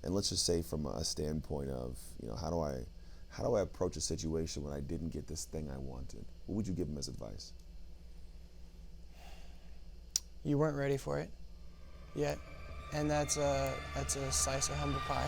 And let's just say from a standpoint of, how do I approach a situation when I didn't get this thing I wanted? What would you give him as advice? You weren't ready for it yet, and that's a slice of humble pie.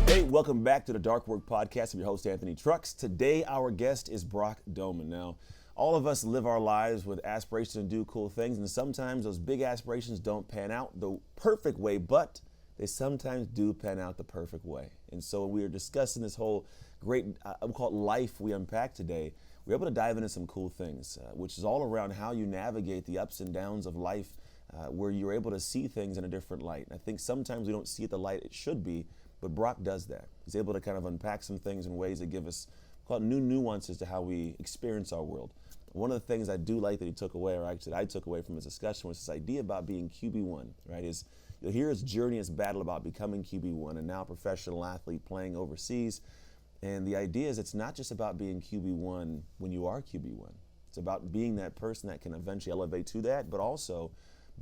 Hey, welcome back to the Dark Work Podcast. I'm your host, Anthony Trucks. Today, our guest is Brock Domann. Now, all of us live our lives with aspirations to do cool things, and sometimes those big aspirations don't pan out the perfect way, but they sometimes do pan out the perfect way. And so when we are discussing this whole great, I would call it life we unpack today, we're able to dive into some cool things, which is all around how you navigate the ups and downs of life, where you're able to see things in a different light. And I think sometimes we don't see it the light it should be, but Brock does that. He's able to kind of unpack some things in ways that give us new nuances to how we experience our world. One of the things I do like that he took away, or actually I took away from his discussion, was this idea about being QB1, right? You'll hear his journey, his battle about becoming QB1, and now a professional athlete playing overseas. And the idea is it's not just about being QB1 when you are QB1. It's about being that person that can eventually elevate to that, but also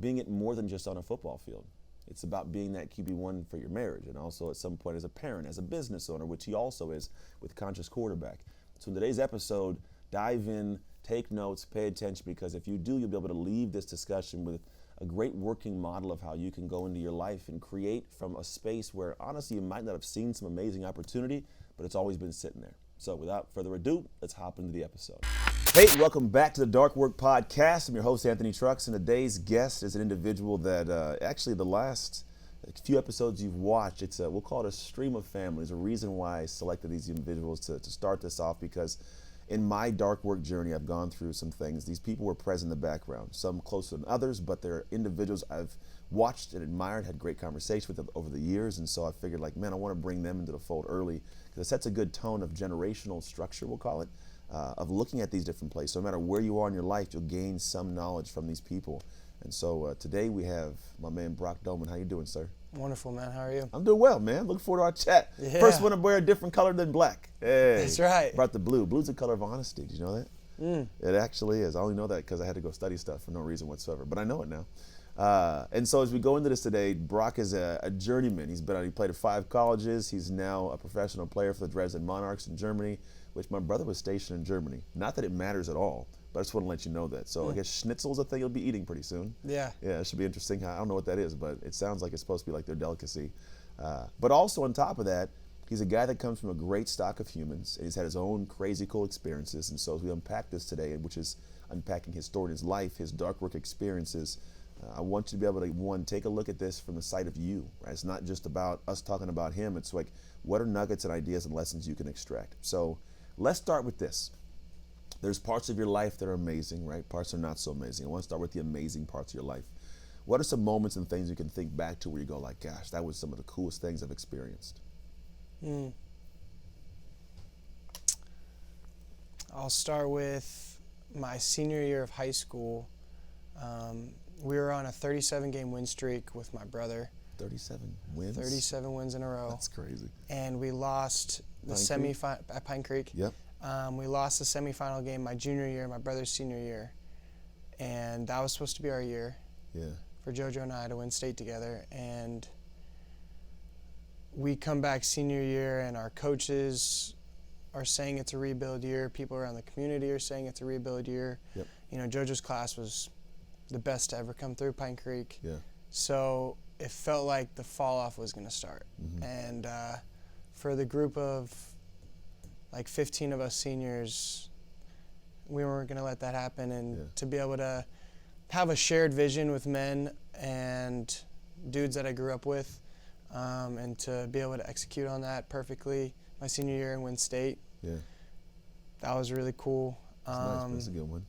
being it more than just on a football field. It's about being that QB1 for your marriage, and also at some point as a parent, as a business owner, which he also is with Conscious Quarterback. So in today's episode, dive in, take notes, pay attention, because if you do, you'll be able to leave this discussion with a great working model of how you can go into your life and create from a space where honestly you might not have seen some amazing opportunity, but it's always been sitting there. So without further ado, let's hop into the episode. Hey, welcome back to the Dark Work Podcast. I'm your host, Anthony Trucks, and today's guest is an individual that actually the last few episodes you've watched, we'll call it a stream of family. There's a reason why I selected these individuals to start this off, because in my dark work journey, I've gone through some things. These people were present in the background, some closer than others, but they're individuals I've watched and admired, had great conversation with them over the years, and so I figured, I want to bring them into the fold early, because it sets a good tone of generational structure, we'll call it, of looking at these different places. So no matter where you are in your life, you'll gain some knowledge from these people. And so today we have my man Brock Domann. How you doing, sir? Wonderful, man. How are you? I'm doing well, man. Looking forward to our chat. Yeah. First one to wear a different color than black. Hey, that's right. Brought the blue. Blue's the color of honesty. Did you know that? It actually is. I only know that because I had to go study stuff for no reason whatsoever, but I know it now. And so as we go into this today, Brock is a journeyman. He played at 5 colleges. He's now a professional player for the Dresden Monarchs in Germany, which my brother was stationed in Germany. Not that it matters at all, but I just want to let you know that. So I guess schnitzel's a thing you'll be eating pretty soon. Yeah. Yeah, it should be interesting. I don't know what that is, but it sounds like it's supposed to be like their delicacy. But also on top of that, he's a guy that comes from a great stock of humans, and he's had his own crazy cool experiences. And so as we unpack this today, which is unpacking his story, his life, his dark work experiences, I want you to be able to, one, take a look at this from the side of you, right? It's not just about us talking about him. It's like, what are nuggets and ideas and lessons you can extract? So let's start with this. There's parts of your life that are amazing, right? Parts are not so amazing. I want to start with the amazing parts of your life. What are some moments and things you can think back to where you go gosh, that was some of the coolest things I've experienced? I'll start with my senior year of high school. We were on a 37-game win streak with my brother. 37 wins? 37 wins in a row. That's crazy. And we lost the semifinal at Pine Creek. Yep. We lost the semifinal game my junior year, my brother's senior year. And that was supposed to be our year. Yeah. For JoJo and I to win state together. And we come back senior year, and our coaches are saying it's a rebuild year. People around the community are saying it's a rebuild year. Yep. JoJo's class was the best to ever come through Pine Creek. Yeah. So it felt like the fall off was going to start. And for the group of 15 of us seniors, we weren't going to let that happen. And to be able to have a shared vision with men and dudes that I grew up with, and to be able to execute on that perfectly my senior year and win state. Yeah. That was really cool. That's nice. That's a good one.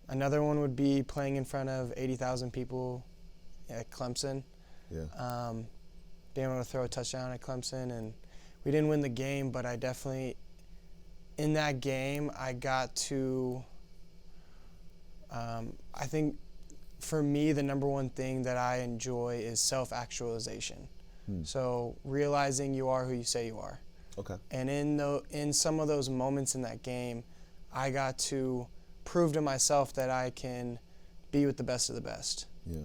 Another one would be playing in front of 80,000 people at Clemson. Yeah. Being able to throw a touchdown at Clemson, and we didn't win the game, but I definitely, in that game, I got to, I think for me, the number one thing that I enjoy is self-actualization. So realizing you are who you say you are. Okay. And in some of those moments in that game, I got to prove to myself that I can be with the best of the best. Yeah.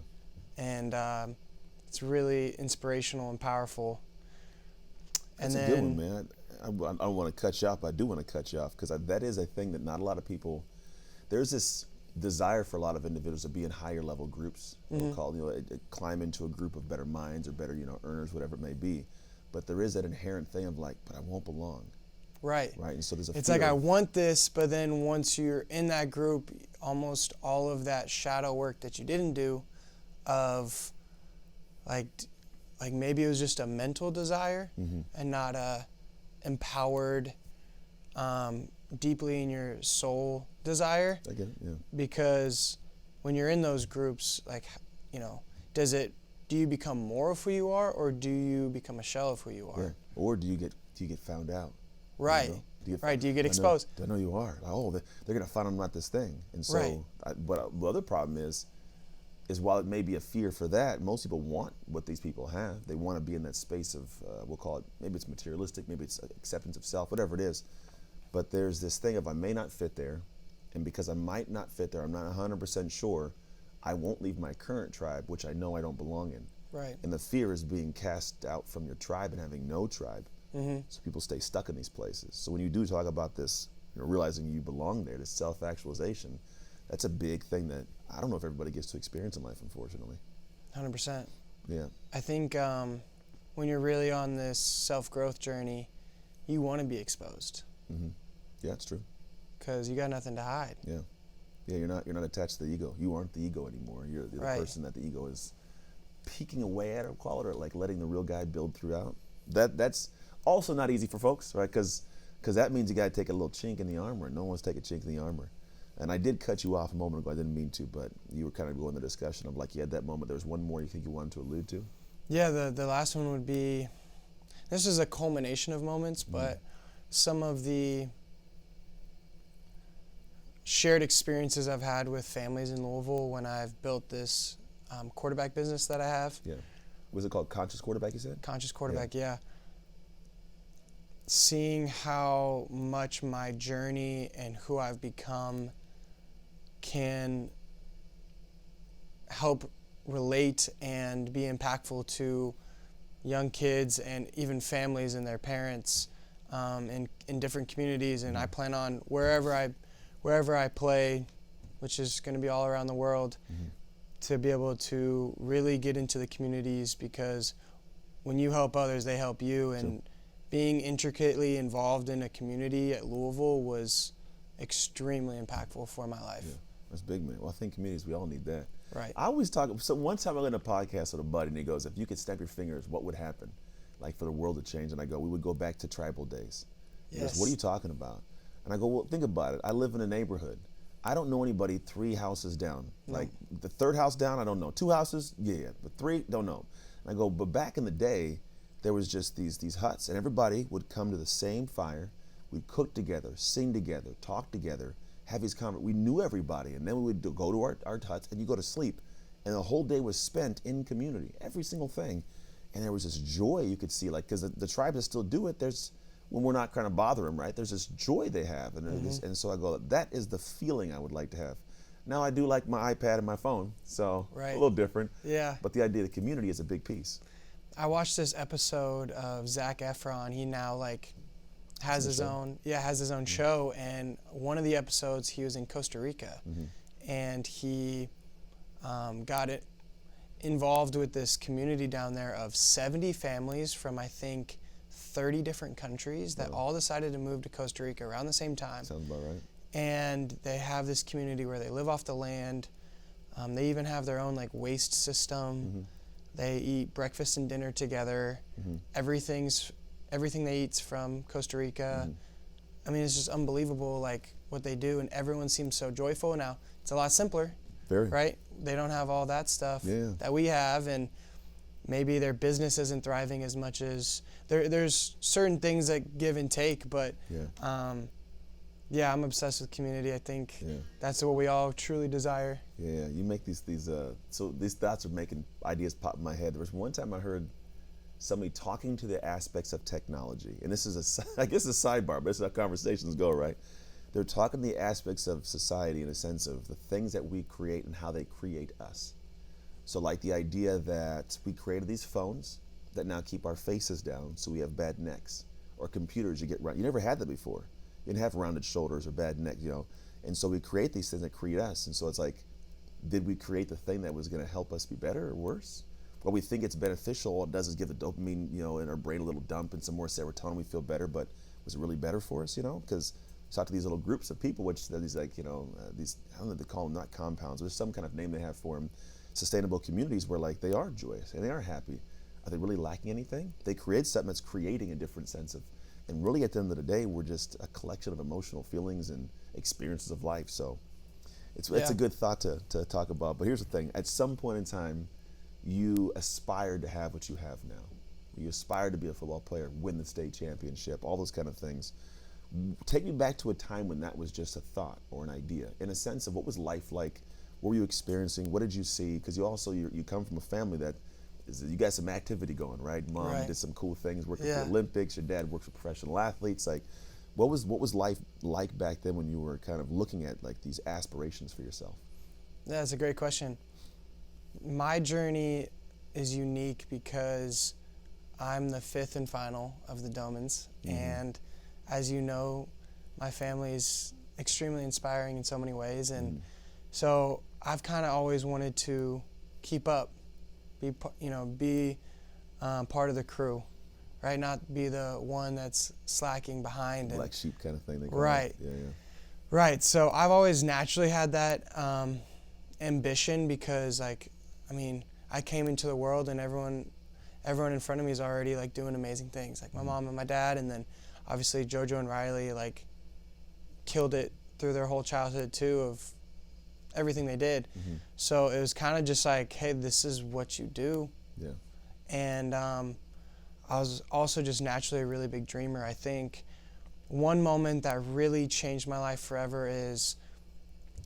And it's really inspirational and powerful. That's a good one, man. I don't want to cut you off, but I do want to cut you off because that is a thing that not a lot of people, there's this desire for a lot of individuals to be in higher level groups, we'll call, climb into a group of better minds or better, earners, whatever it may be. But there is that inherent thing of like, but I won't belong. Right. Right. And so there's a It's fear like I want this, but then once you're in that group, almost all of that shadow work that you didn't do of like maybe it was just a mental desire and not a empowered, deeply in your soul desire. I get it, yeah. Because when you're in those groups, like, do you become more of who you are, or do you become a shell of who you are? Yeah. Or do you get found out? Right. Do you get exposed? I know you are. Oh, they're going to find I'm not this thing. And so, Right. But the other problem is while it may be a fear for that, most people want what these people have. They want to be in that space of, we'll call it, maybe it's materialistic, maybe it's acceptance of self, whatever it is. But there's this thing of I may not fit there, and because I might not fit there, I'm not 100% sure, I won't leave my current tribe, which I know I don't belong in. Right. And the fear is being cast out from your tribe and having no tribe. So people stay stuck in these places. So when you do talk about this, realizing you belong there, this self-actualization, that's a big thing that I don't know if everybody gets to experience in life, unfortunately. 100%. Yeah. I think when you're really on this self-growth journey, you want to be exposed. Yeah, it's true. Because you got nothing to hide. Yeah. Yeah, you're not attached to the ego. You aren't the ego anymore. You're the Right. person that the ego is peeking away at, or call it, or like letting the real guy build throughout. That's also not easy for folks, right? Because that means you got to take a little chink in the armor, and no one wants to take a chink in the armor. And I did cut you off a moment ago. I didn't mean to, but you were kind of going the discussion of like you had that moment. There was one more you think you wanted to allude to? Yeah, the last one would be, this is a culmination of moments, but some of the shared experiences I've had with families in Louisville when I've built this quarterback business that I have. Yeah. Was it called Conscious Quarterback, you said? Conscious Quarterback, yeah. Seeing how much my journey and who I've become can help relate and be impactful to young kids and even families and their parents in different communities. And I plan on wherever I play, which is going to be all around the world, to be able to really get into the communities, because when you help others, they help you. And being intricately involved in a community at Louisville was extremely impactful for my life. Yeah, that's big, man. Well, I think communities, we all need that. Right. I always talk, so one time I went on a podcast with a buddy, and he goes, if you could snap your fingers, what would happen? Like for the world to change? And I go, we would go back to tribal days. He goes, what are you talking about? And I go, well, think about it. I live in a neighborhood. I don't know anybody 3 houses down. Like the 3rd house down, I don't know. 2 houses, yeah, but 3, don't know. And I go, but back in the day, there was just these huts, and everybody would come to the same fire. We'd cook together, sing together, talk together, have these conversations. We knew everybody, and then we would go to our huts, and you go to sleep, and the whole day was spent in community, every single thing. And there was this joy you could see, like, because the tribes that still do it, when we're not trying to bother them, right? There's this joy they have, and so I go, that is the feeling I would like to have. Now I do like my iPad and my phone, so a little different. Yeah. But the idea of the community is a big piece. I watched this episode of Zac Efron. He now has his own show, and one of the episodes he was in Costa Rica, and he got involved with this community down there of 70 families from I think 30 different countries that all decided to move to Costa Rica around the same time. Sounds about right. And they have this community where they live off the land. They even have their own waste system. They eat breakfast and dinner together. Everything they eat's from Costa Rica. I mean, it's just unbelievable, what they do, and everyone seems so joyful. Now, it's a lot simpler, right? They don't have all that stuff that we have, and maybe their business isn't thriving as much as there's certain things that give and take, but I'm obsessed with community. I think that's what we all truly desire. Yeah, you make so these thoughts are making ideas pop in my head. There was one time I heard somebody talking to the aspects of technology, and this is I guess a sidebar, but this is how conversations go, right? They're talking the aspects of society in a sense of the things that we create and how they create us. So like the idea that we created these phones that now keep our faces down so we have bad necks, or computers you get round. You never had that before. You didn't have rounded shoulders or bad neck, you know. And so we create these things that create us. And so it's like, did we create the thing that was going to help us be better or worse? Well, we think it's beneficial. All it does is give the dopamine, you know, in our brain a little dump and some more serotonin. We feel better, but was it really better for us, you know? Because talk to these little groups of people, which these like, you know, these, I don't know if they call them, not compounds, there's some kind of name they have for them, sustainable communities where like they are joyous and they are happy. Are they really lacking anything? They create something that's creating a different sense of, and really at the end of the day, we're just a collection of emotional feelings and experiences of life. So it's a good thought to talk about. But here's the thing, at some point in time, you aspired to have what you have now. You aspired to be a football player, win the state championship, all those kind of things. Take me back to a time when that was just a thought or an idea, in a sense of what was life like? What were you experiencing? What did you see? Because you come from a family that you got some activity going, right? Mom did some cool things, working for the Olympics. Your dad works for professional athletes. Like, what was life like back then when you were kind of looking at like these aspirations for yourself? Yeah, that's a great question. My journey is unique because I'm the fifth and final of the Domanns, and as you know, my family is extremely inspiring in so many ways, and so I've kind of always wanted to keep up, be part of the crew, right? Not be the one that's slacking behind. Black sheep kind of thing. Right. Yeah. Right. So I've always naturally had that ambition because, like, I mean, I came into the world and everyone in front of me is already like doing amazing things, like my mom and my dad, and then obviously JoJo and Riley like killed it through their whole childhood too of everything they did. So it was kind of just like, hey, this is what you do. Yeah. And I was also just naturally a really big dreamer. I think one moment that really changed my life forever is,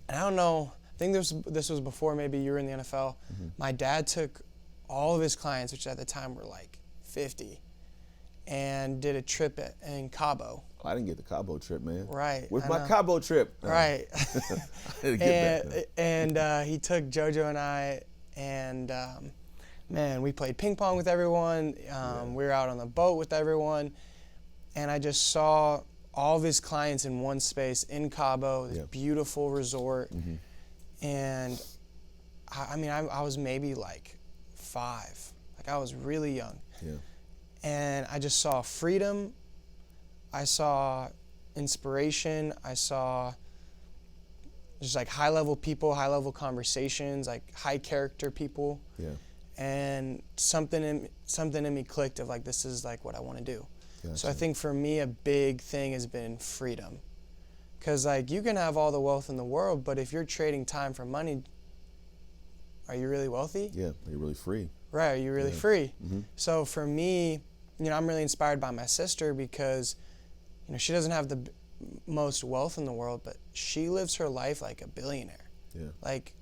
and I don't know, I think this was before maybe you were in the NFL. My dad took all of his clients, which at the time were like 50, and did a trip in Cabo. Oh, I didn't get the Cabo trip, man. Right. Where's my Cabo trip? Right. I didn't get that. And he took JoJo and I, and man, we played ping pong with everyone. We were out on the boat with everyone, and I just saw all of his clients in one space in Cabo, this beautiful resort. And I mean, I was maybe like 5. Like, I was really young. Yeah. And I just saw freedom. I saw inspiration. I saw just like high-level people, high-level conversations, like high-character people. Yeah. And something in me clicked of like, this is like what I want to do. Gotcha. So I think for me, a big thing has been freedom. Because like, you can have all the wealth in the world, but if you're trading time for money, are you really wealthy? Yeah, are you really free? Right, are you really free? So for me, I'm really inspired by my sister because, she doesn't have the most wealth in the world, but she lives her life like a billionaire. Yeah. Like,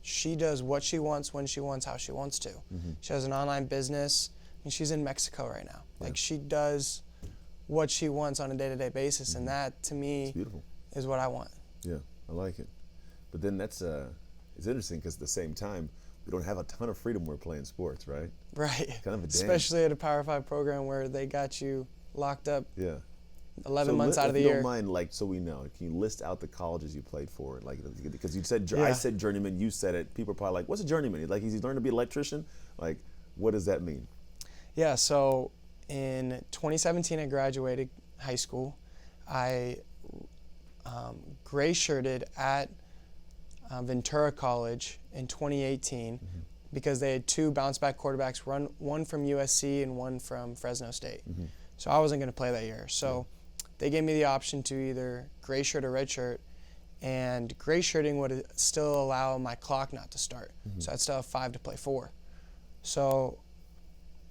she does what she wants, when she wants, how she wants to. She has an online business. I mean, she's in Mexico right now. Yeah. Like, she does what she wants on a day-to-day basis, and that, to me, is what I want. Yeah, I like it. But then that's it's interesting because at the same time, we don't have a ton of freedom when we're playing sports, right? Right. Kind of a especially at a Power 5 program where they got you locked up 11 so months out of the year. If you don't mind, like, so we know, can you list out the colleges you played for? Like, because you said, I said journeyman, you said it. People are probably like, what's a journeyman? Like, he's learning to be an electrician? Like, what does that mean? Yeah, so in 2017, I graduated high school. I gray-shirted at Ventura College in 2018 because they had 2 bounce-back quarterbacks, one from USC and one from Fresno State. So I wasn't going to play that year. So they gave me the option to either gray shirt or red shirt, and gray shirting would still allow my clock not to start. So I'd still have 5 to play 4. So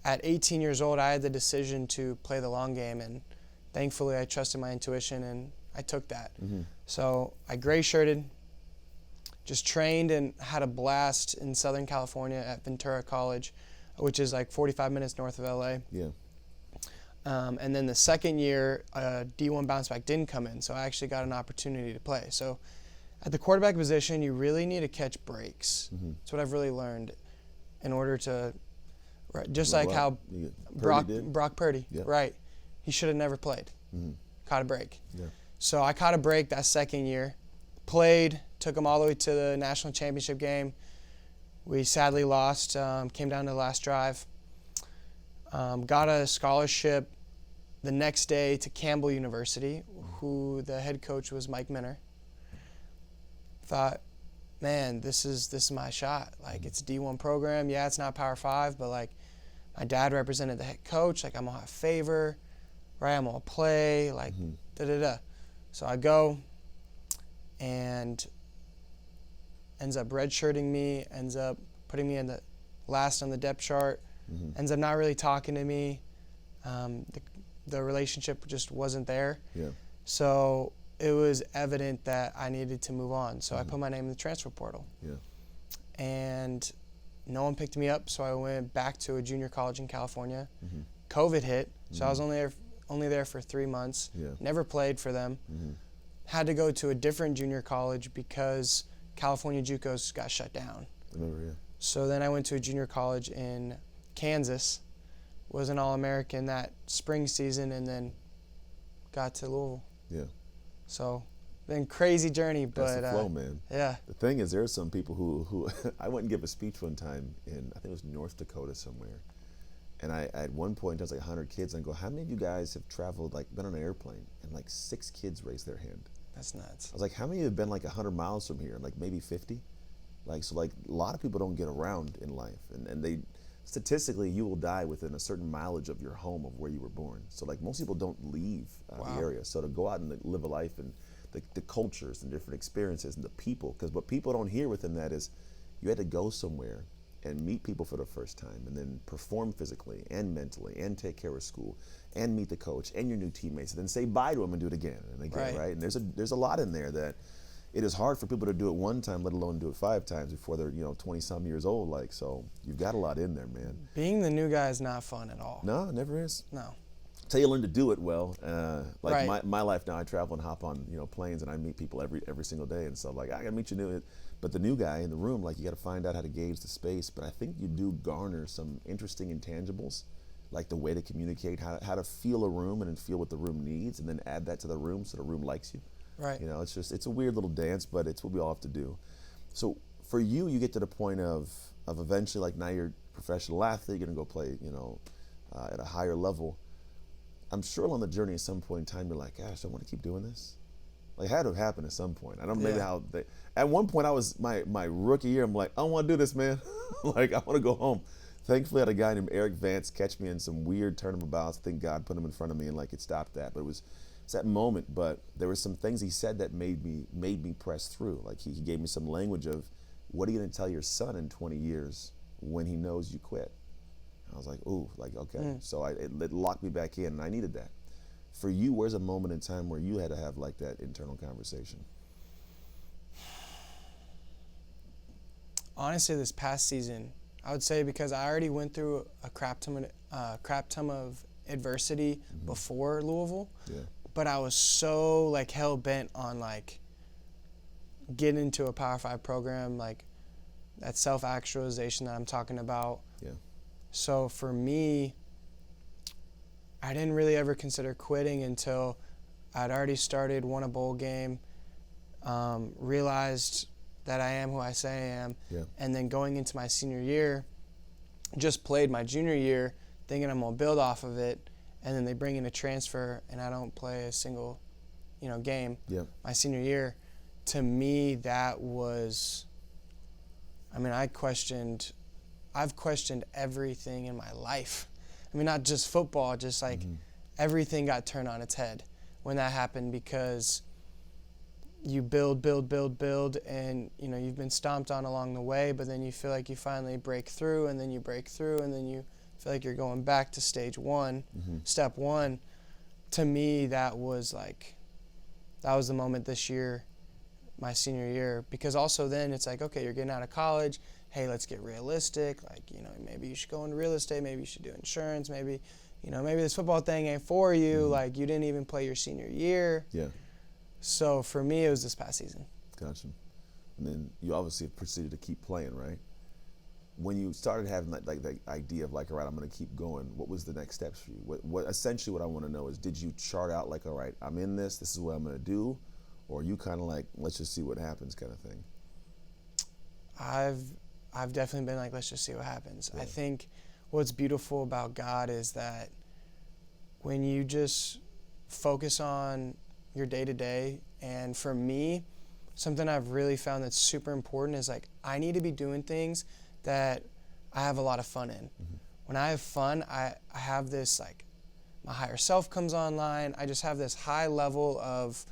at 18 years old, I had the decision to play the long game, and thankfully I trusted my intuition and I took that. So I gray shirted, just trained and had a blast in Southern California at Ventura College, which is like 45 minutes north of LA. Yeah. And then the second year, D1 bounce back didn't come in, so I actually got an opportunity to play. So at the quarterback position, you really need to catch breaks. Mm-hmm. That's what I've really learned in order to, just Well, like how Brock Purdy, Yeah. right. He should have never played. Mm-hmm. Caught a break. Yeah. So I caught a break that second year, played, took him all the way to the national championship game. We sadly lost, came down to the last drive. Got a scholarship the next day to Campbell University, who the head coach was Mike Minner. Thought, man, this is my shot. Like, it's a D1 program. Yeah, it's not Power 5, but like my dad represented the head coach. Like, I'm gonna have favor, right? I'm gonna play, like, da-da-da. So I go, and ends up redshirting me, ends up putting me in the last on the depth chart, ends up not really talking to me. The relationship just wasn't there. Yeah. So it was evident that I needed to move on. So I put my name in the transfer portal. Yeah. And no one picked me up, so I went back to a junior college in California. Mm-hmm. COVID hit, so I was only there for 3 months. Yeah. Never played for them. Mm-hmm. Had to go to a different junior college because California JUCOs got shut down. I remember, yeah. So then I went to a junior college in Kansas, was an All-American that spring season, and then got to Louisville. Yeah. So, been crazy journey, but That's the flow, man. yeah. The thing is, there are some people who I went and give a speech one time in, I think it was North Dakota somewhere, and I at one point, I was like 100 kids, and I go, how many of you guys have traveled, like, been on an airplane? And like 6 kids raised their hand. That's nuts. I was like, how many have been like 100 miles from here? Like maybe 50? Like, so like a lot of people don't get around in life, and they, statistically, you will die within a certain mileage of your home of where you were born. So like most people don't leave the area. So to go out and live a life and the cultures and different experiences and the people, because what people don't hear within that is you had to go somewhere and meet people for the first time and then perform physically and mentally and take care of school and meet the coach and your new teammates and then say bye to them and do it again and again, right? And there's a lot in there that it is hard for people to do it one time, let alone do it 5 times before they're 20-some years old. Like, so you've got a lot in there, man. Being the new guy is not fun at all. No, it never is. No. Till you learn to do it well. Like right. my life now, I travel and hop on planes and I meet people every single day and stuff. Like I gotta meet you new, but the new guy in the room, like you got to find out how to gauge the space. But I think you do garner some interesting intangibles, like the way to communicate, how to feel a room and then feel what the room needs, and then add that to the room so the room likes you. Right. It's a weird little dance, but it's what we all have to do. So for you get to the point of eventually, like now you're a professional athlete, you're gonna go play, at a higher level. I'm sure along the journey at some point in time, you're like, gosh, I want to keep doing this. Like, it had to have happened at some point. I don't know maybe how at one point I was, my rookie year, I'm like, I don't want to do this, man. Like, I want to go home. Thankfully, I had a guy named Eric Vance catch me in some weird tournament bouts. I think God put him in front of me and like it stopped that. But it's that moment. But there were some things he said that made me press through. Like he gave me some language of, what are you going to tell your son in 20 years when he knows you quit? I was like, ooh, like, okay. So it locked me back in, and I needed that. For you, where's a moment in time where you had to have like that internal conversation? Honestly, this past season, I would say, because I already went through a crap ton of adversity before Louisville, but I was so like hell bent on like getting into a Power 5 program, like that self-actualization that I'm talking about. Yeah. So for me, I didn't really ever consider quitting until I'd already started, won a bowl game, realized that I am who I say I am, and then going into my senior year, just played my junior year thinking I'm going to build off of it, and then they bring in a transfer and I don't play a single game my senior year. To me, that was, I've questioned everything in my life. Not just football, just like everything got turned on its head when that happened, because you build, and you've been stomped on along the way, but then you feel like you finally break through, and then you break through, and then you feel like you're going back to stage one, step one. To me, that was the moment this year, my senior year, because also then it's like, okay, you're getting out of college. Hey, let's get realistic. Like, maybe you should go into real estate. Maybe you should do insurance. Maybe maybe this football thing ain't for you. Like, you didn't even play your senior year. Yeah. So for me, it was this past season. Gotcha. And then you obviously proceeded to keep playing, right? When you started having that idea of like, all right, I'm going to keep going, what was the next steps for you? What essentially what I want to know is, did you chart out like, all right, I'm in this is what I'm going to do? Or you kind of like, let's just see what happens kind of thing? I've definitely been like, let's just see what happens. Yeah. I think what's beautiful about God is that when you just focus on your day-to-day, and for me, something I've really found that's super important is like, I need to be doing things that I have a lot of fun in. When I have fun, I have this, like, my higher self comes online. I just have this high level of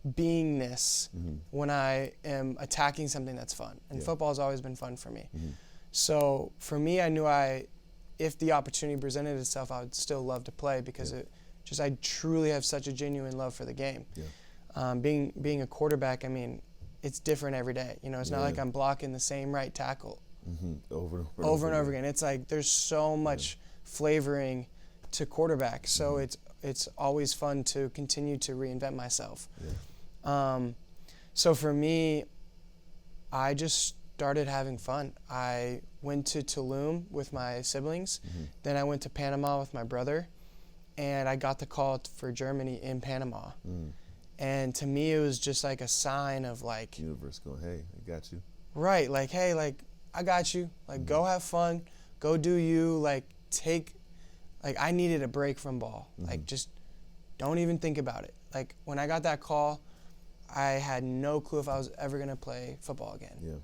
beingness when I am attacking something that's fun. And football has always been fun for me. So for me, I knew if the opportunity presented itself, I would still love to play because I truly have such a genuine love for the game. Being a quarterback, I mean, it's different every day. It's not like I'm blocking the same right tackle over and over again. It's like there's so much flavoring to quarterback. So it's always fun to continue to reinvent myself. So for me, I just started having fun. I went to Tulum with my siblings. Then I went to Panama with my brother, and I got the call for Germany in Panama. And to me, it was just like a sign of like, universe going, hey, I got you. Right, like, hey, like, I got you. Like, go have fun, go do you. Like, I needed a break from ball. Like, just don't even think about it. Like, when I got that call, I had no clue if I was ever gonna play football again. Yeah,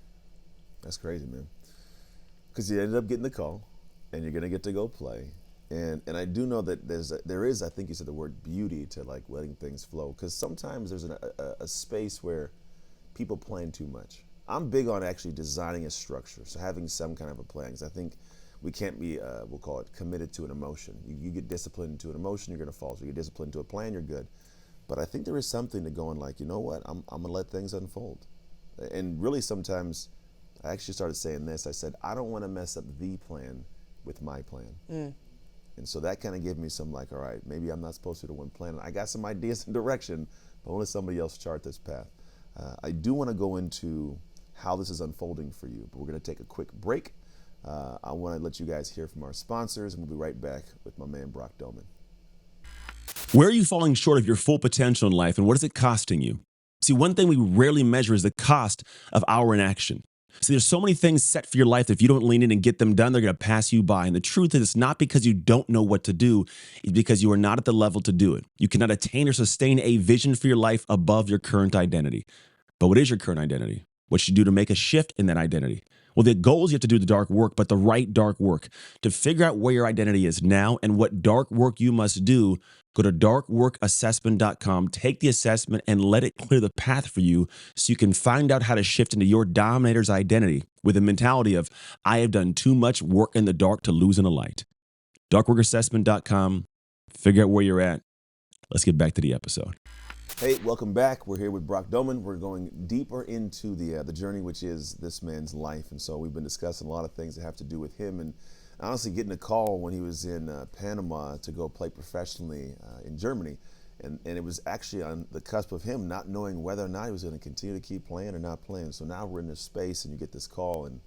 that's crazy, man. Because you ended up getting the call, and you're gonna get to go play. And I do know that there is, I think you said the word beauty to like letting things flow. Because sometimes there's a space where people plan too much. I'm big on actually designing a structure, so having some kind of a plan. Because I think we can't be, we'll call it, committed to an emotion. You get disciplined to an emotion, you're gonna fall. So you get disciplined to a plan, you're good. But I think there is something to going like, you know what, I'm gonna let things unfold. And really sometimes, I actually started saying this, I said, I don't wanna mess up the plan with my plan. And so that kind of gave me some like, all right, maybe I'm not supposed to do one plan. I got some ideas and direction, but only somebody else chart this path. I do want to go into how this is unfolding for you, but we're going to take a quick break. I want to let you guys hear from our sponsors, and we'll be right back with my man, Brock Domann. Where are you falling short of your full potential in life, and what is it costing you? See, one thing we rarely measure is the cost of our inaction. See, there's so many things set for your life that if you don't lean in and get them done, they're going to pass you by. And the truth is, it's not because you don't know what to do. It's because you are not at the level to do it. You cannot attain or sustain a vision for your life above your current identity. But what is your current identity? What should you do to make a shift in that identity? Well, the goal is you have to do the dark work, but the right dark work. To figure out where your identity is now and what dark work you must do, go to darkworkassessment.com, take the assessment, and let it clear the path for you so you can find out how to shift into your dominator's identity with a mentality of, I have done too much work in the dark to lose in the light. darkworkassessment.com, figure out where you're at. Let's get back to the episode. Hey, welcome back. We're here with Brock Domann. We're going deeper into the journey, which is this man's life. And so we've been discussing a lot of things that have to do with him. And honestly, getting a call when he was in Panama to go play professionally in Germany. And it was actually on the cusp of him not knowing whether or not he was going to continue to keep playing or not playing. So now we're in this space and you get this call. And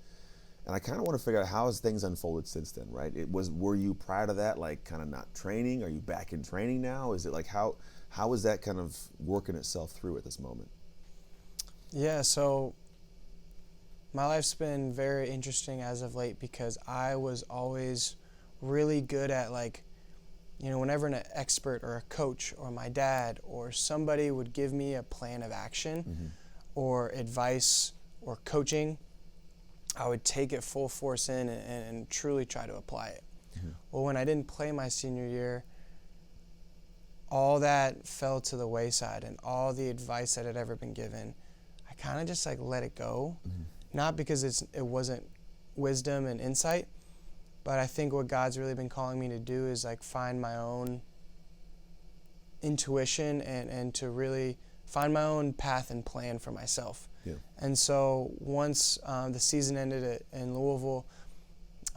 I kind of want to figure out how has things unfolded since then, right? Were you prior to that like kind of not training? Are you back in training now? Is it like how is that kind of working itself through at this moment? Yeah, so my life's been very interesting as of late because I was always really good at like, whenever an expert or a coach or my dad or somebody would give me a plan of action or advice or coaching, I would take it full force in and truly try to apply it. Well, when I didn't play my senior year, all that fell to the wayside, and all the advice that had ever been given, I kind of just like let it go. Not because it wasn't wisdom and insight, but I think what God's really been calling me to do is like find my own intuition and to really find my own path and plan for myself. And so once the season ended in Louisville,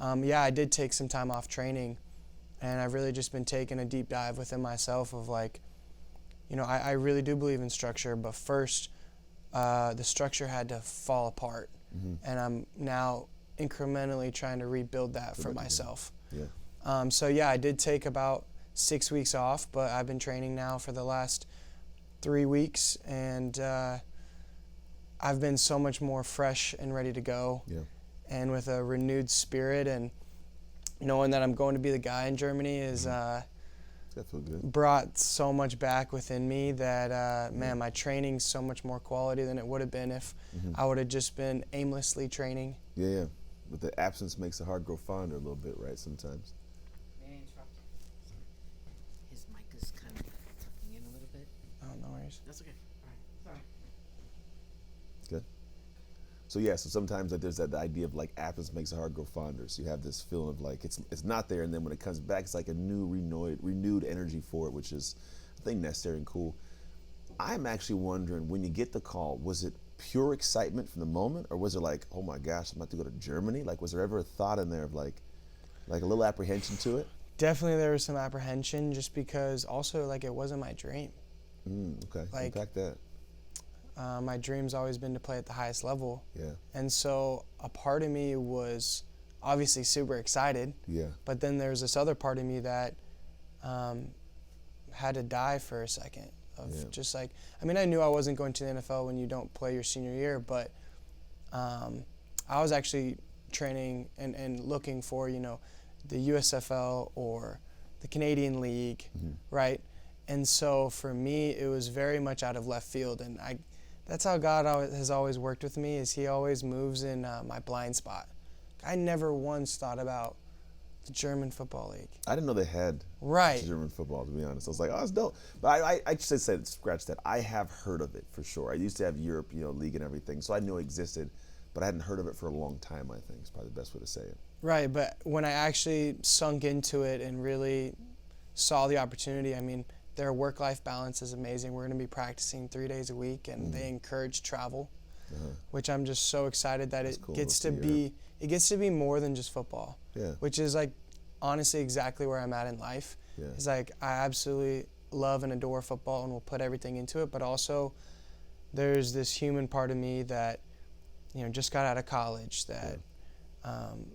I did take some time off training, And I've really just been taking a deep dive within myself of like, I really do believe in structure, but first the structure had to fall apart. And I'm now incrementally trying to rebuild that for myself. Yeah. So yeah, I did take about 6 weeks off, but I've been training now for the last 3 weeks, and I've been so much more fresh and ready to go. Yeah. And with a renewed spirit, and knowing that I'm going to be the guy in Germany is That feel good. brought so much back within me that, man, my training's so much more quality than it would have been if I would have just been aimlessly training. Yeah, yeah. But the absence makes the heart grow fonder a little bit, right, sometimes. May I interrupt? Sorry. His mic is kind of tucking in a little bit. Oh, no worries. That's okay. All right. Sorry. Good. So yeah, so sometimes there's that idea of like absence makes the heart grow fonder. So you have this feeling of like it's not there, and then when it comes back, it's like a new renewed energy for it, which is, I think, necessary and cool. I'm actually wondering, when you get the call, was it pure excitement from the moment, or was it like, oh my gosh, I'm about to go to Germany? Like, was there ever a thought in there of like a little apprehension to it? Definitely there was some apprehension, just because also like it wasn't my dream. Okay, Like, unpack that. My dream's always been to play at the highest level. Yeah. And so a part of me was obviously super excited, Yeah. but then there's this other part of me that had to die for a second of just like, I mean, I knew I wasn't going to the NFL when you don't play your senior year, but I was actually training and looking for, the USFL or the Canadian League, right? And so for me, it was very much out of left field, and that's how God has always worked with me, is he always moves in my blind spot. I never once thought about the German Football League. I didn't know they had Right. German football, to be honest. I was like, oh, it's dope. But I should say, scratch that. I have heard of it for sure. I used to have Europe, league and everything, so I knew it existed, but I hadn't heard of it for a long time, I think is probably the best way to say it. Right, but when I actually sunk into it and really saw the opportunity, I mean, their work-life balance is amazing. We're going to be practicing 3 days a week, and they encourage travel, which I'm just so excited that it cool. gets We'll to see, be more than just football. Yeah. Which is like honestly exactly where I'm at in life. Yeah. It's like I absolutely love and adore football and will put everything into it, but also there's this human part of me that just got out of college, that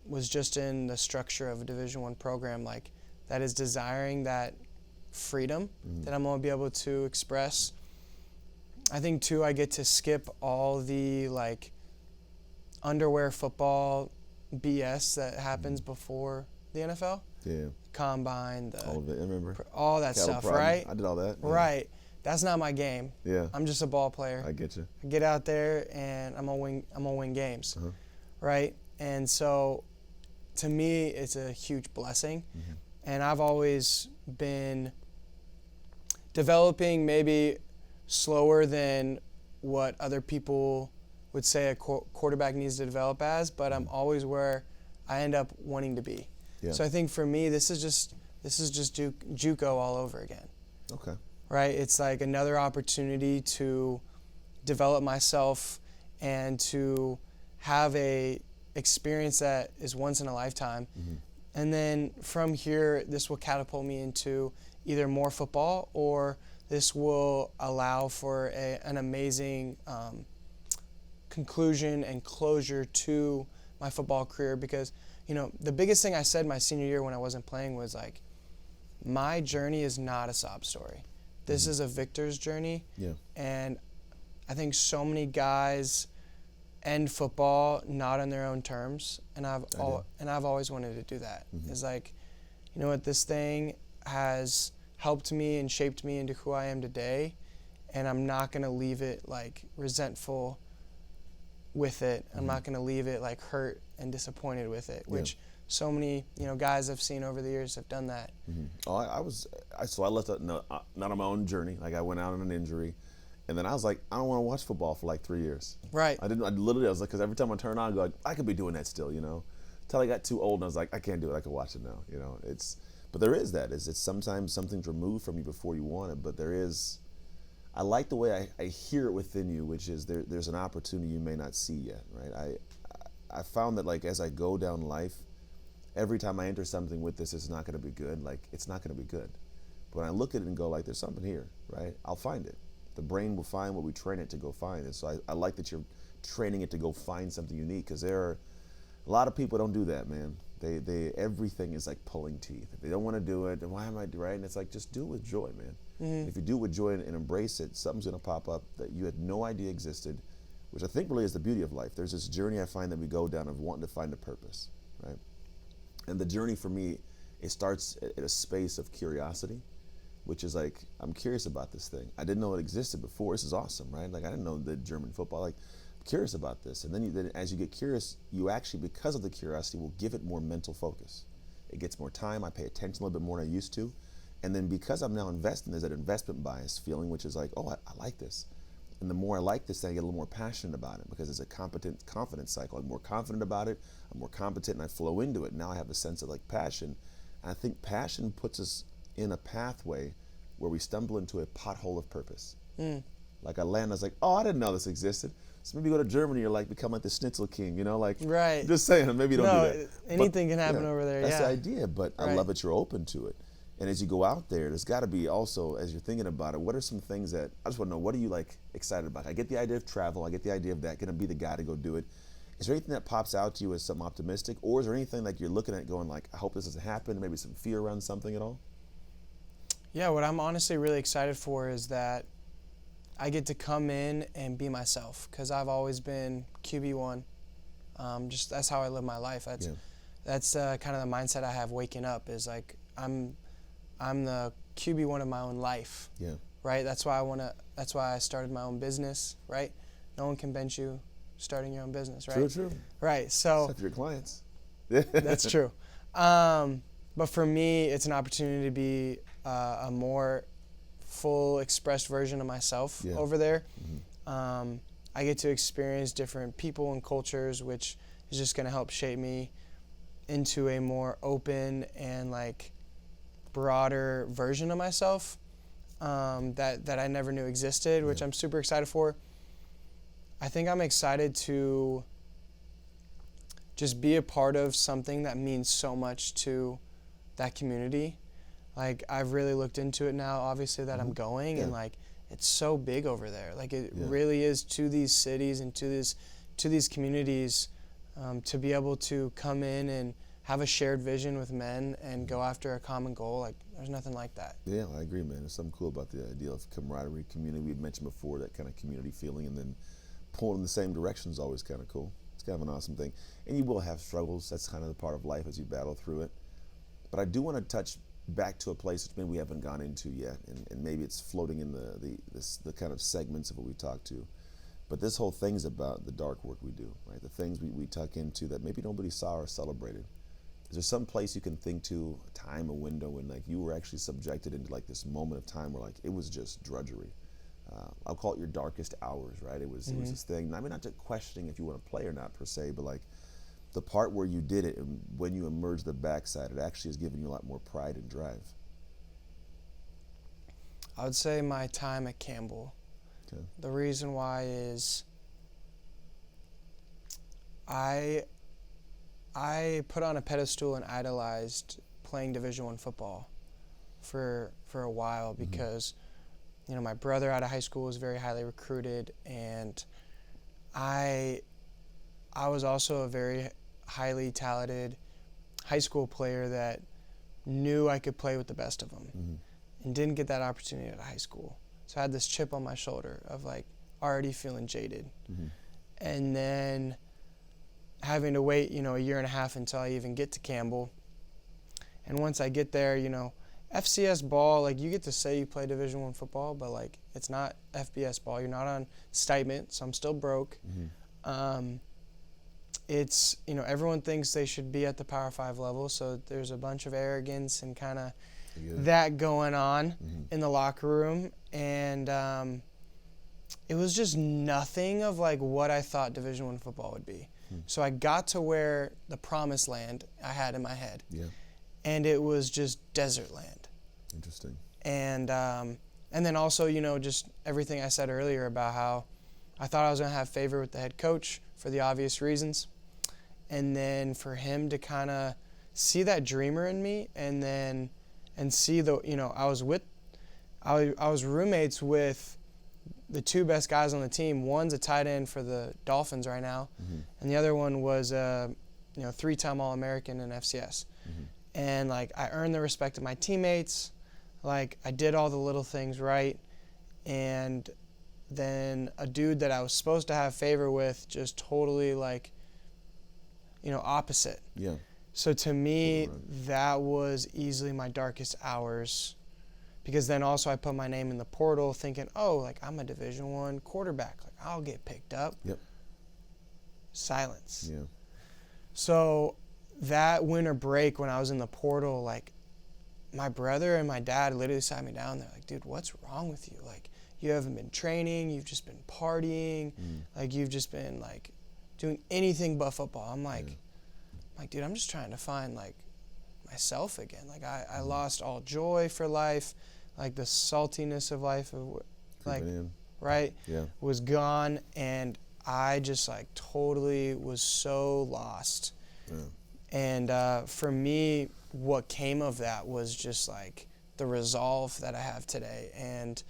was just in the structure of a Division I program, like that is desiring that freedom that I'm going to be able to express. I think too, I get to skip all the like underwear football BS that happens before the NFL. Yeah. Combine, All of it, I remember. all that Cattle stuff, prodding. right? I did all that. Yeah. Right. That's not my game. Yeah. I'm just a ball player. I get you. I get out there and I'm gonna win games, right? And so, to me, it's a huge blessing, and I've always been developing maybe slower than what other people would say a quarterback needs to develop as, but I'm always where I end up wanting to be. Yeah. So I think for me, this is just JUCO all over again. Okay. Right? It's like another opportunity to develop myself and to have a experience that is once in a lifetime. And then from here, this will catapult me into either more football, or this will allow for an amazing conclusion and closure to my football career. Because, the biggest thing I said my senior year when I wasn't playing was like, my journey is not a sob story. This is a victor's journey. Yeah. And I think so many guys end football not on their own terms, and I've always wanted to do that. It's like, you know what, this thing has helped me and shaped me into who I am today, and I'm not gonna leave it like resentful with it. I'm not gonna leave it like hurt and disappointed with it, which so many guys I've seen over the years have done that. Oh, I left not on my own journey. Like, I went out on an injury, and then I was like, I don't want to watch football for like 3 years. Right. I was like, because every time I turn on, I go like, I could be doing that still, Until I got too old, and I was like, I can't do it. I can watch it now, But there is that. It's sometimes something's removed from you before you want it. But there is. I like the way I hear it within you, which is there's an opportunity you may not see yet, right? I found that, like, as I go down life, every time I enter something with this, it's not going to be good. Like, it's not going to be good. But when I look at it and go, like, there's something here, right? I'll find it. The brain will find what we train it to go find. And so I like that you're training it to go find something unique, because there are a lot of people don't do that, man. They everything is like pulling teeth. If they don't want to do it, then why am I right? And it's like, just do it with joy, man. Mm-hmm. If you do it with joy and embrace it, something's going to pop up that you had no idea existed, which I think really is the beauty of life. There's this journey I find that we go down of wanting to find a purpose, right? And the journey for me, it starts at a space of curiosity, which is like, I'm curious about this thing. I didn't know it existed before. This is awesome, right? Like, I didn't know the German football. Like, I'm curious about this. And then as you get curious, you actually, because of the curiosity, will give it more mental focus. It gets more time. I pay attention a little bit more than I used to. And then because I'm now investing, there's that investment bias feeling, which is like, oh, I like this. And the more I like this thing, I get a little more passionate about it, because it's a confidence cycle. I'm more confident about it. I'm more competent, and I flow into it. Now I have a sense of like passion. And I think passion puts us in a pathway where we stumble into a pothole of purpose. Like, I land, I was like, oh, I didn't know this existed. So maybe you go to Germany, you're like, become like the Schnitzel King, you know, like, Right. just saying, maybe you don't do that. Anything But, can happen yeah, over there, that's yeah. the idea, but I Right. love that you're open to it. And as you go out there, there's got to be also, as you're thinking about it, what are some things that, I just want to know, what are you like excited about? I get the idea of travel, I get the idea of that, going to be the guy to go do it. Is there anything that pops out to you as something optimistic, or is there anything like you're looking at going like, I hope this doesn't happen, maybe some fear around something at all? Yeah, what I'm honestly really excited for is that I get to come in and be myself, because I've always been QB1. Just that's how I live my life. That's kind of the mindset I have waking up, is like, I'm the QB1 of my own life. Yeah. Right? That's why I started my own business, right? No one can bench you starting your own business, right? True. Right. So Except for your clients. that's true. But for me, it's an opportunity to be a more full expressed version of myself over there. Mm-hmm. I get to experience different people and cultures, which is just going to help shape me into a more open and like broader version of myself that I never knew existed, which I'm super excited for. I think I'm excited to just be a part of something that means so much to that community. Like, I've really looked into it now, obviously, that I'm going, and like, it's so big over there. Like, it really is, to these cities and to these communities, to be able to come in and have a shared vision with men and go after a common goal. Like, there's nothing like that. Yeah, I agree, man. There's something cool about the idea of camaraderie, community. We had mentioned before, that kind of community feeling, and then pulling in the same direction is always kind of cool. It's kind of an awesome thing. And you will have struggles. That's kind of the part of life as you battle through it. But I do want to touch back to a place which maybe we haven't gone into yet, and maybe it's floating in the kind of segments of what we talked to. But this whole thing's about the dark work we do, right? The things we tuck into that maybe nobody saw or celebrated. Is there some place you can think to, a time, a window, when like you were actually subjected into like this moment of time where like it was just drudgery? I'll call it your darkest hours, right? It was this thing. I mean, not to questioning if you want to play or not per se, but like the part where you did it and when you emerged the backside, it actually has given you a lot more pride and drive. I would say my time at Campbell. Okay. The reason why is I put on a pedestal and idolized playing Division I football for a while, because you know, my brother out of high school was very highly recruited, and I was also a very highly talented high school player that knew I could play with the best of them, and didn't get that opportunity at high school. So I had this chip on my shoulder of like already feeling jaded, and then having to wait, you know, a year and a half until I even get to Campbell. And once I get there, you know, FCS ball, like, you get to say you play Division I football, but like, it's not FBS ball. You're not on stipend, so I'm still broke. It's, you know, everyone thinks they should be at the Power 5 level, so there's a bunch of arrogance and kind of that going on in the locker room. And it was just nothing of like what I thought Division I football would be. So I got to where the promised land I had in my head. And it was just desert land. Interesting. And then also, you know, just everything I said earlier about how I thought I was going to have favor with the head coach for the obvious reasons. And then for him to kind of see that dreamer in me, and see the, I was roommates with the two best guys on the team. One's a tight end for the Dolphins right now, and the other one was a 3-time All-American in FCS. And like I earned the respect of my teammates, like I did all the little things right, and then a dude that I was supposed to have favor with just totally like, opposite. Yeah. So to me, that was easily my darkest hours, because then also I put my name in the portal thinking, oh, like I'm a Division I quarterback, like I'll get picked up. Yep. Silence. Yeah. So that winter break when I was in the portal, like my brother and my dad literally sat me down. They're like, dude, what's wrong with you? Like, you haven't been training, you've just been partying, like you've just been like doing anything but football. I'm like, dude, I'm just trying to find like myself again. Like I lost all joy for life, like the saltiness of life, like, right, was gone, and I just like totally was so lost. And for me, what came of that was just like the resolve that I have today, and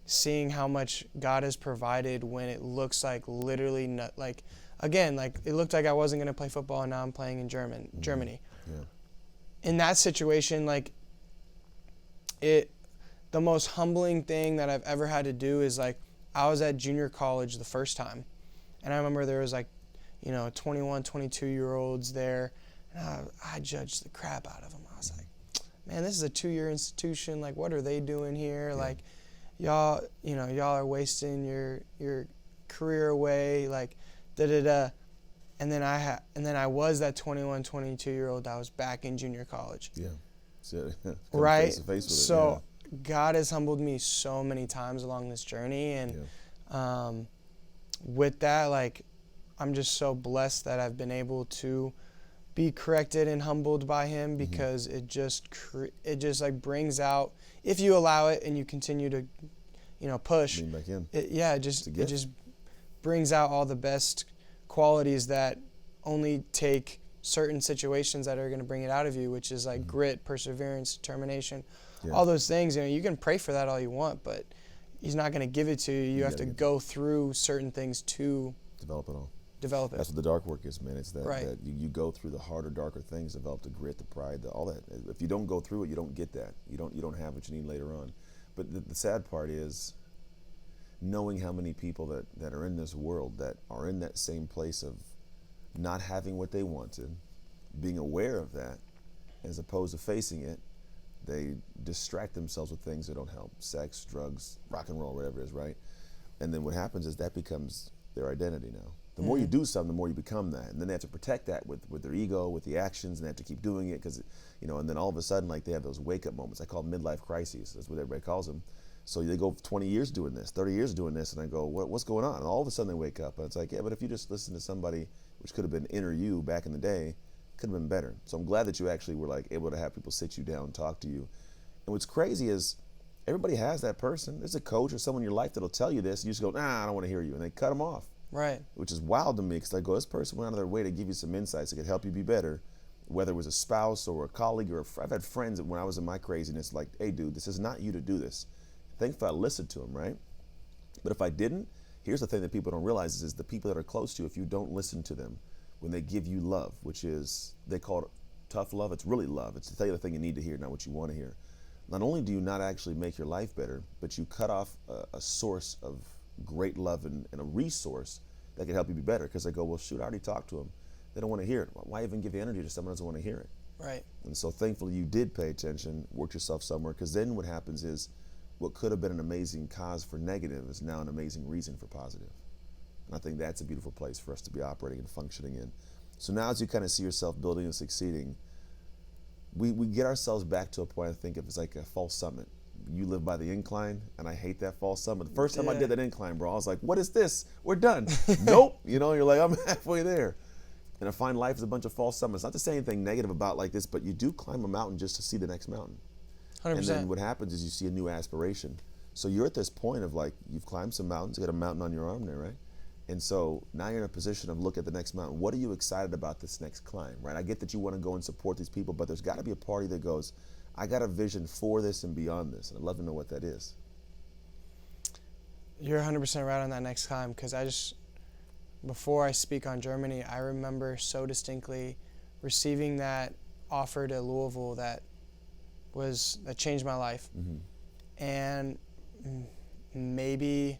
seeing how much God has provided when it looks like literally not, like, again, like it looked like I wasn't going to play football, and now I'm playing in Germany. In that situation, like the most humbling thing that I've ever had to do is like I was at junior college the first time, and I remember there was like 21, 22-year-olds there, and I judged the crap out of them. I was like, man, this is a 2-year institution. Like, what are they doing here? Like, y'all are wasting your career away. Like, da-da-da. And then I was that 21, 22-year-old that was back in junior college. Yeah. So, right? Face to face with so God has humbled me so many times along this journey, and with that, like, I'm just so blessed that I've been able to be corrected and humbled by him, because it just like brings out, if you allow it and you continue to push, lean back in. It just brings out all the best qualities that only take certain situations that are going to bring it out of you, which is like grit, perseverance, determination, all those things. You can pray for that all you want, but he's not going to give it to you. You have to go through certain things to develop it all. Develop it. That's what the dark work is, man. It's that, right. that you go through the harder, darker things, develop the grit, the pride, all that. If you don't go through it, you don't get that. You don't have what you need later on. But the sad part is knowing how many people that are in this world that are in that same place of not having what they wanted, being aware of that, as opposed to facing it. They distract themselves with things that don't help: sex, drugs, rock and roll, whatever it is, right? And then what happens is that becomes their identity now. The more you do something, the more you become that. And then they have to protect that with their ego, with the actions, and they have to keep doing it because, and then all of a sudden, like, they have those wake-up moments. I call them midlife crises. That's what everybody calls them. So they go 20 years doing this, 30 years doing this, and I go, what's going on? And all of a sudden they wake up, and it's like, yeah, but if you just listen to somebody, which could have been inner you back in the day, could have been better. So I'm glad that you actually were like able to have people sit you down and talk to you. And what's crazy is everybody has that person. There's a coach or someone in your life that'll tell you this. You just go, nah, I don't want to hear you. And they cut them off. Right. Which is wild to me, because I go, this person went out of their way to give you some insights that could help you be better, whether it was a spouse or a colleague or I've had friends that when I was in my craziness, like, hey, dude, this is not you to do this. Thankfully, I listened to them, right? But if I didn't, here's the thing that people don't realize is the people that are close to you, if you don't listen to them, when they give you love, which is, they call it tough love, it's really love. It's to tell you the thing you need to hear, not what you want to hear. Not only do you not actually make your life better, but you cut off a source of great love and a resource that can help you be better. Because they go, well, shoot, I already talked to them. They don't want to hear it. Why even give energy to someone who doesn't want to hear it? Right. And so thankfully you did pay attention, worked yourself somewhere, because then what happens is what could have been an amazing cause for negative is now an amazing reason for positive. And I think that's a beautiful place for us to be operating and functioning in. So now as you kind of see yourself building and succeeding, we get ourselves back to a point, I think, if it's like a false summit. You live by the incline, and I hate that false summit. The first time I did that incline, bro, I was like, what is this? We're done. Nope. You're like, I'm halfway there. And I find life is a bunch of false summits. Not to say anything negative about like this, but you do climb a mountain just to see the next mountain. 100%. And then what happens is you see a new aspiration. So you're at this point of like, you've climbed some mountains, you got a mountain on your arm there, right? And so now you're in a position of look at the next mountain. What are you excited about this next climb, right? I get that you want to go and support these people, but there's got to be a party that goes, I got a vision for this and beyond this. And I'd love to know what that is. You're 100% right on that next climb, because before I speak on Germany, I remember so distinctly receiving that offer to Louisville that changed my life. And maybe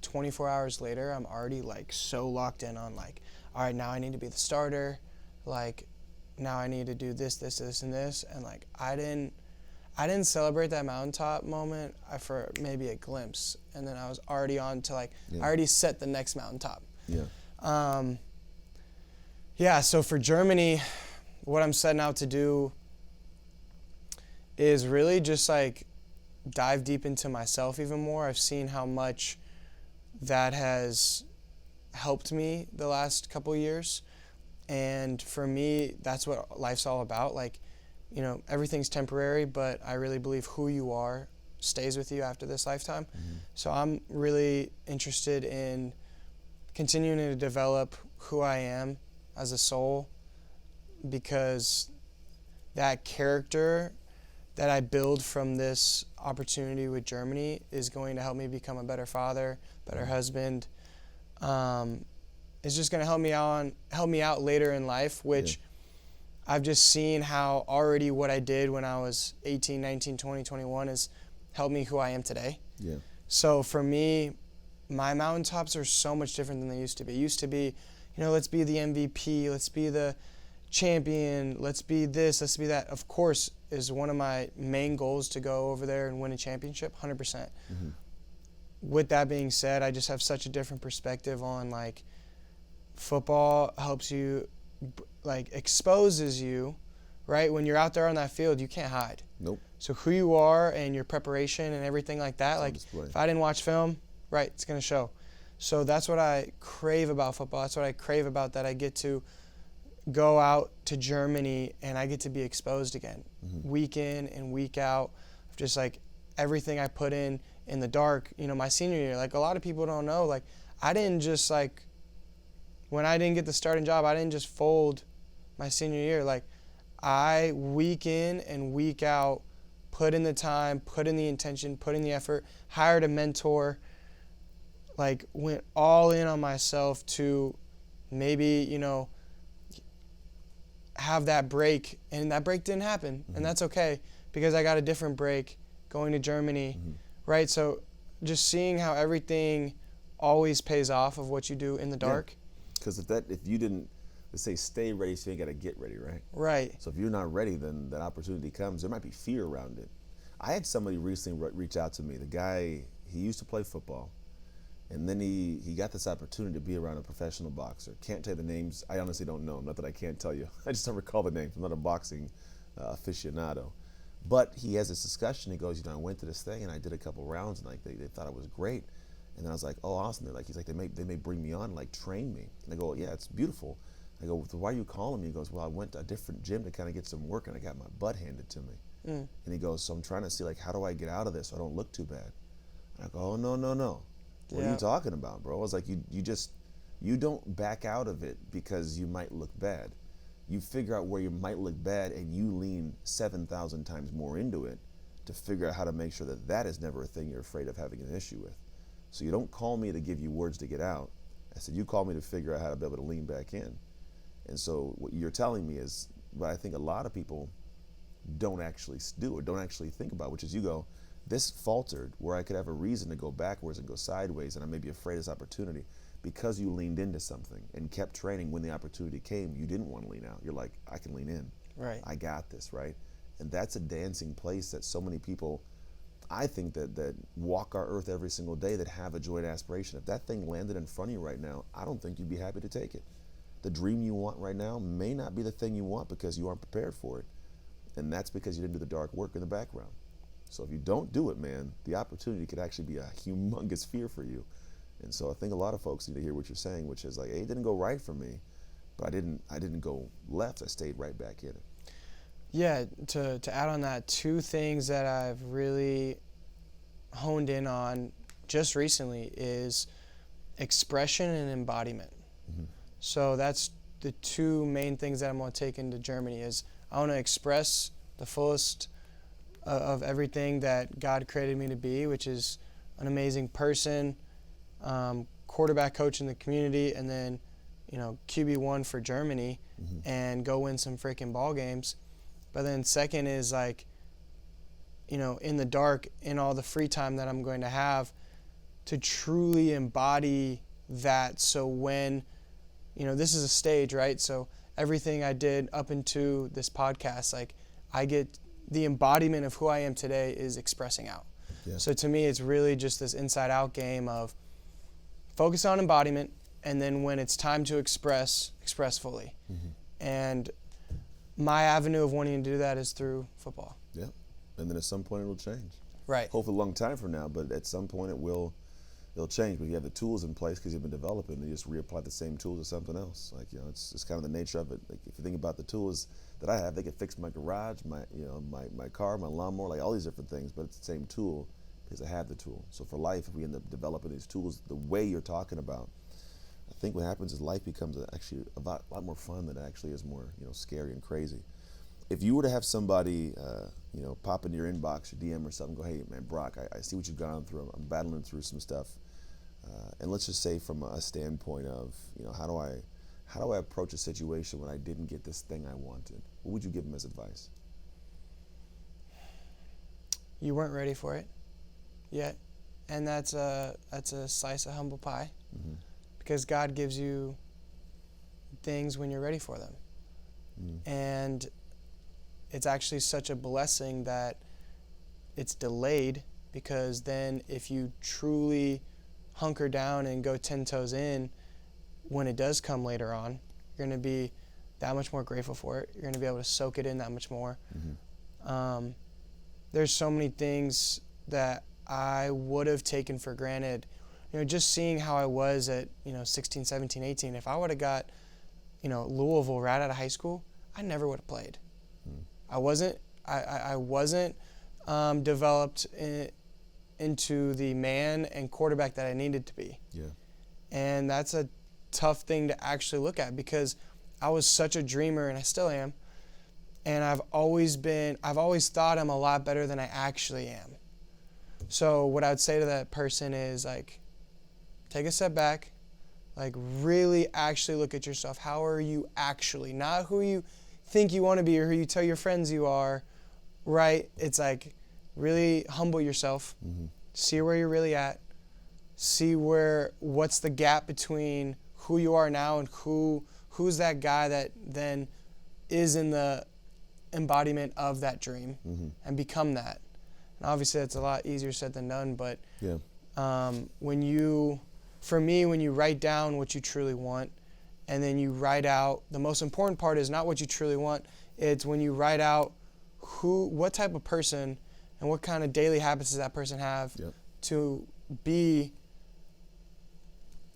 24 hours later, I'm already like so locked in on like, all right, now I need to be the starter. Like, now I need to do this, this, this, and this. And like, I didn't celebrate that mountaintop moment for maybe a glimpse. And then I was already on to like, I already set the next mountaintop. So for Germany, what I'm setting out to do is really just like dive deep into myself even more. I've seen how much that has helped me the last couple of years. And for me, that's what life's all about. Like, you know, everything's temporary, but I really believe who you are stays with you after this lifetime. So I'm really interested in continuing to develop who I am as a soul, because that character that I build from this opportunity with Germany is going to help me become a better father, better husband. It's just going to help me out later in life, which I've just seen how already what I did when I was 18, 19, 20, 21 has helped me who I am today. So for me, my mountaintops are so much different than they used to be. It used to be, you know, let's be the MVP, let's be the champion, let's be this, let's be that. Of course, is one of my main goals to go over there and win a championship, 100%. With that being said, I just have such a different perspective on like football helps you, like exposes you, right? When you're out there on that field, you can't hide. So who you are and your preparation and everything like that, like if I didn't watch film, right, it's going to show. So that's what I crave about football. That's what I crave about that I get to go out to Germany and I get to be exposed again, week in and week out, just like everything I put in the dark, you know, my senior year. Like a lot of people don't know, like I didn't just like, when I didn't get the starting job, I didn't just fold my senior year. Like I, week in and week out, put in the time, put in the intention, put in the effort, hired a mentor, like went all in on myself to maybe, you know, have that break, and that break didn't happen, and that's okay, because I got a different break going to Germany, right? So just seeing how everything always pays off of what you do in the dark. Because if you didn't, let's say, stay ready, so you got to get ready, right? Right. So if you're not ready, then that opportunity comes. There might be fear around it. I had somebody recently reach out to me. The guy, he used to play football, and then he got this opportunity to be around a professional boxer. Can't tell you the names. I honestly don't know. Not that I can't tell you. I just don't recall the names. I'm not a boxing aficionado. But he has this discussion. He goes, you know, I went to this thing and I did a couple rounds, and like they thought it was great. And then I was like, oh, awesome. They're like, he's like, they may bring me on and like train me. And I go, yeah, it's beautiful. I go, so why are you calling me? He goes, well, I went to a different gym to kind of get some work, and I got my butt handed to me. And he goes, so I'm trying to see like, how do I get out of this so I don't look too bad? And I go, oh, no. What are you talking about, bro? I was like, you don't back out of it because you might look bad. You figure out where you might look bad, and you lean 7,000 times more into it to figure out how to make sure that that is never a thing you're afraid of having an issue with. So you don't call me to give you words to get out. I said, you call me to figure out how to be able to lean back in. And so what you're telling me is what I think a lot of people don't actually do or don't actually think about, which is you go, this faltered where I could have a reason to go backwards and go sideways, and I may be afraid of this opportunity. Because you leaned into something and kept training, when the opportunity came, you didn't want to lean out. You're like, I can lean in. Right. I got this, right? And that's a dancing place that so many people, I think that walk our earth every single day, that have a joy and aspiration. If that thing landed in front of you right now, I don't think you'd be happy to take it. The dream you want right now may not be the thing you want because you aren't prepared for it. And that's because you didn't do the dark work in the background. So if you don't do it, man, the opportunity could actually be a humongous fear for you. And so I think a lot of folks need to hear what you're saying, which is like, hey, it didn't go right for me, but I didn't go left. I stayed right back in it. Yeah, to add on that, two things that I've really honed in on just recently is expression and embodiment. So that's the two main things that I'm going to take into Germany is I want to express the fullest of everything that God created me to be, which is an amazing person, quarterback coach in the community, and then, QB1 for Germany, and go win some freaking ball games. But then second is like, in the dark, in all the free time that I'm going to have, to truly embody that. So when, this is a stage, right? So everything I did up into this podcast, like I get the embodiment of who I am today is expressing out. Yeah. So to me, it's really just this inside out game of focus on embodiment, and then when it's time to express fully. And my avenue of wanting to do that is through football. Yeah. And then at some point it'll change. Right. Hopefully a long time from now, but at some point it'll change. But you have the tools in place because you've been developing, and you just reapply the same tools to something else. Like, it's kind of the nature of it. Like, if you think about the tools that I have, they can fix my garage, my car, my lawnmower, like all these different things, but it's the same tool because I have the tool. So for life, if we end up developing these tools the way you're talking about, I think what happens is life becomes actually a lot more fun than it actually is more, scary and crazy. If you were to have somebody, pop into your inbox or DM or something, go, hey, man, Brock, I see what you've gone through. I'm battling through some stuff. And let's just say from a standpoint of, how do I approach a situation when I didn't get this thing I wanted? What would you give them as advice? You weren't ready for it yet. And that's a slice of humble pie. Because God gives you things when you're ready for them. And it's actually such a blessing that it's delayed, because then if you truly hunker down and go 10 toes in, when it does come later on, you're going to be that much more grateful for it. You're going to be able to soak it in that much more. There's so many things that I would have taken for granted. Just seeing how I was at, 16, 17, 18, if I would have got, Louisville right out of high school, I never would have played. I wasn't developed into the man and quarterback that I needed to be. Yeah. And that's a tough thing to actually look at, because I was such a dreamer, and I still am. And I've always thought I'm a lot better than I actually am. So what I would say to that person is, like, take a step back, like really actually look at yourself. How are you actually? Not who you think you want to be or who you tell your friends you are, right? It's like really humble yourself, see where you're really at, see what's the gap between who you are now and who's that guy that then is in the embodiment of that dream, and become that. And obviously that's a lot easier said than done, but when you write down what you truly want, and then you write out, the most important part is not what you truly want, it's when you write out what type of person and what kind of daily habits does that person have to be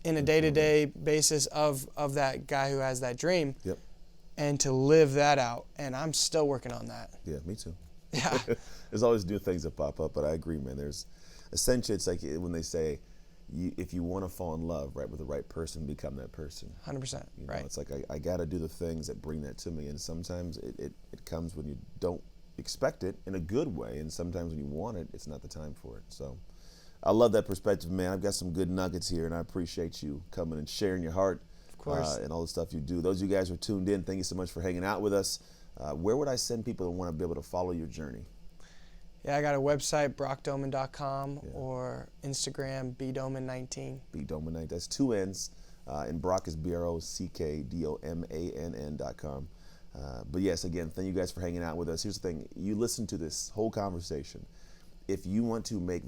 in a day-to-day basis of that guy who has that dream, and to live that out. And I'm still working on that. Yeah, me too. Yeah. There's always new things that pop up, but I agree, man. There's essentially, it's like when they say, if you want to fall in love, right, with the right person, become that person. 100%, right. It's like I got to do the things that bring that to me, and sometimes it comes when you don't expect it in a good way, and sometimes when you want it, it's not the time for it. So I love that perspective, man. I've got some good nuggets here, and I appreciate you coming and sharing your heart, of course, and all the stuff you do. Those of you guys who are tuned in, thank you so much for hanging out with us. Where would I send people that want to be able to follow your journey? Yeah, I got a website, brockdomann.com, or Instagram, bdomann19. bdomann19, that's 2 N's, and Brock is BROCKDOMANN.com. But yes, again, thank you guys for hanging out with us. Here's the thing, you listen to this whole conversation. If you want to make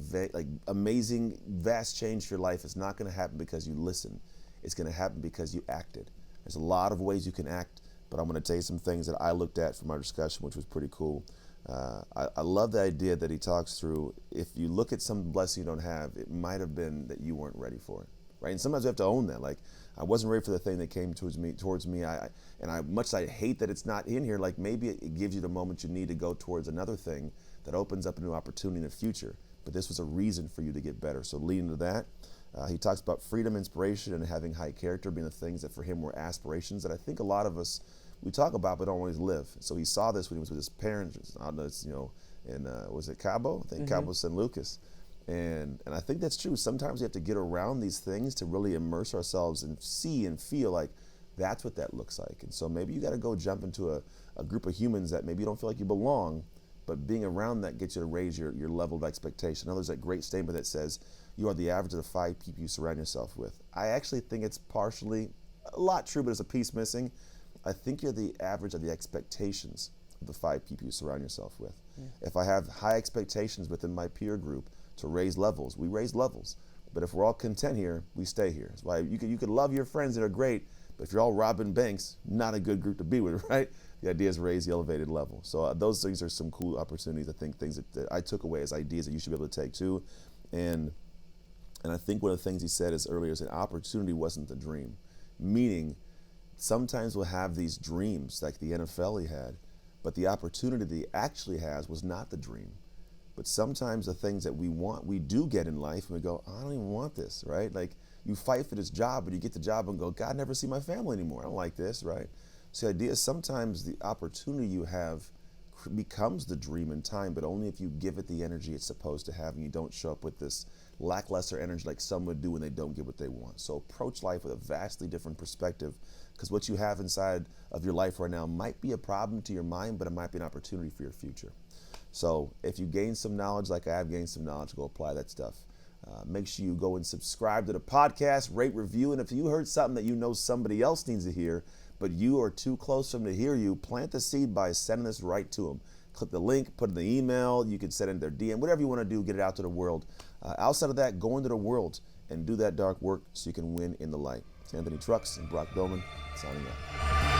amazing, vast change for your life, it's not going to happen because you listen. It's going to happen because you acted. There's a lot of ways you can act, but I'm going to tell you some things that I looked at from our discussion, which was pretty cool. I love the idea that he talks through. If you look at some blessing you don't have, it might have been that you weren't ready for it, right? And sometimes we have to own that. Like, I wasn't ready for the thing that came towards me. Much as I hate that it's not in here, like maybe it gives you the moment you need to go towards another thing that opens up a new opportunity in the future. But this was a reason for you to get better. So lean into that. He talks about freedom, inspiration, and having high character being the things that for him were aspirations that I think a lot of us, we talk about but don't always live. So he saw this when he was with his parents, in, was it Cabo? I think Cabo San Lucas. And I think that's true. Sometimes we have to get around these things to really immerse ourselves and see and feel like that's what that looks like. And so maybe you got to go jump into a group of humans that maybe you don't feel like you belong, but being around that gets you to raise your level of expectation. I know there's that great statement that says, you are the average of the 5 people you surround yourself with. I actually think it's partially a lot true, but there's a piece missing. I think you're the average of the expectations of the 5 people you surround yourself with. Yeah. If I have high expectations within my peer group to raise levels, we raise levels. But if we're all content here, we stay here. That's why you could love your friends that are great, but if you're all robbing banks, not a good group to be with, right? The idea is raise the elevated level. So those things are some cool opportunities, I think, things that I took away as ideas that you should be able to take too. And I think one of the things he said is earlier is that opportunity wasn't the dream. Meaning, sometimes we'll have these dreams like the NFL he had, but the opportunity that he actually has was not the dream. But sometimes the things that we want, we do get in life and we go, I don't even want this, right? Like you fight for this job, but you get the job and go, God, I never see my family anymore. I don't like this, right? So the idea is sometimes the opportunity you have becomes the dream in time, but only if you give it the energy it's supposed to have and you don't show up with this lackluster energy like some would do when they don't get what they want. So approach life with a vastly different perspective, because what you have inside of your life right now might be a problem to your mind, but it might be an opportunity for your future. So if you gain some knowledge like I have gained some knowledge, go apply that stuff. Make sure you go and subscribe to the podcast, rate, review, and if you heard something that you know somebody else needs to hear, but you are too close for them to hear you, plant the seed by sending this right to them. Click the link, put it in the email, you can send it in their DM, whatever you want to do, get it out to the world. Outside of that, go into the world and do that dark work so you can win in the light. It's Anthony Trucks and Brock Domann signing out.